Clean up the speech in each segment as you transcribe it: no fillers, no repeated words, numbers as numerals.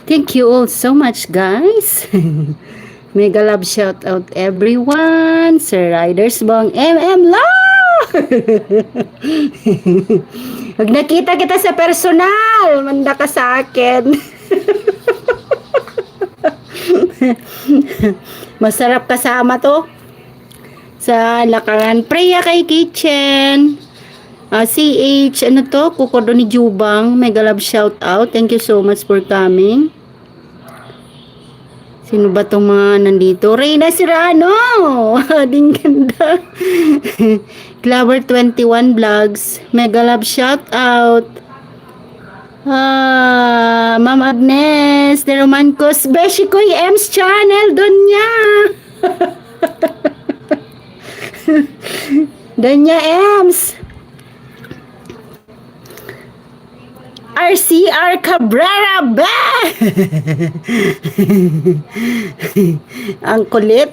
Thank you all so much, guys. Mega love shout out everyone. Sir Riders Bong La! Pag nakita kita sa personal, manda ka sa akin. Masarap kasama to sa lakaran. Preya kay Kitchen. CH, ano to? Kukodo ni Jubang. Mega love shout out. Thank you so much for coming. Sino ba itong mga nandito? Reyna Serrano! Ding ganda. Clover 21 Vlogs. Mega love shout out. Ma'am Agnes de Romancos. Beshi ko M's channel. Donya. Donya M's. RCR Cabrera ba? Ang kulit.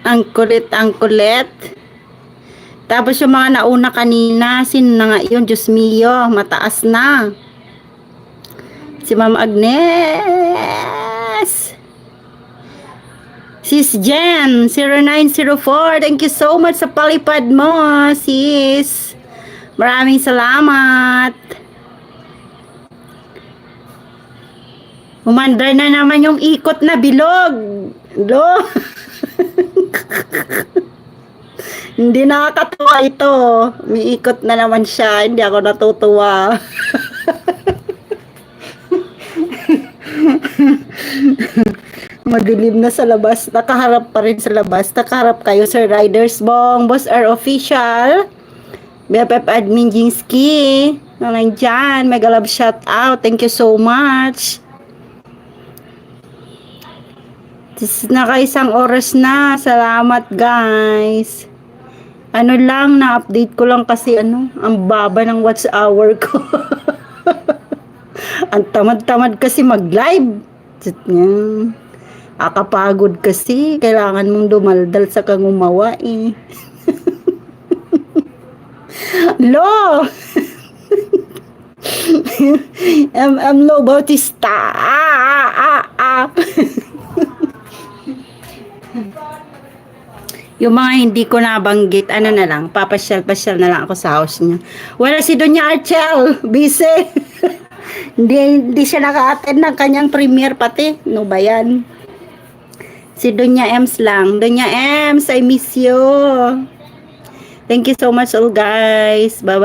Ang kulit, ang kulit. Tapos yung mga nauna kanina, sino na nga yun? Diyos mio, mataas na. Si Ma'am Agnes. Sis Jen, 0904. Thank you so much sa palipad mo, sis. Maraming salamat. Umandar na naman yung ikot na bilog. Lo. Hindi nakakatuwa ito. May ikot na naman siya. Hindi ako natutuwa. Madilim na sa labas. Nakaharap pa rin sa labas. Nakaharap kayo, Sir Riders Bong. Boss R Official. BFF Admin Jingski. Nandyan. Mega love shout out. Thank you so much. Naka-isang oras na. Salamat, guys. Ano lang, na-update ko lang kasi ang baba ng watch hour ko. Ang tamad-tamad kasi mag-live. Akapagod kasi. Kailangan mong dumaldal sa kangumawa eh. Lo! I'm Lo Bautista. Yung mga hindi ko nabanggit, ano na lang, papasyal-pasyal na lang ako sa house niya. Wala si Donya Archel, busy. hindi siya naka-attend ng kanyang premiere pati. No ba yan? Si Donya Ems lang. Donya Ems, I miss you. Thank you so much all guys. Bye-bye.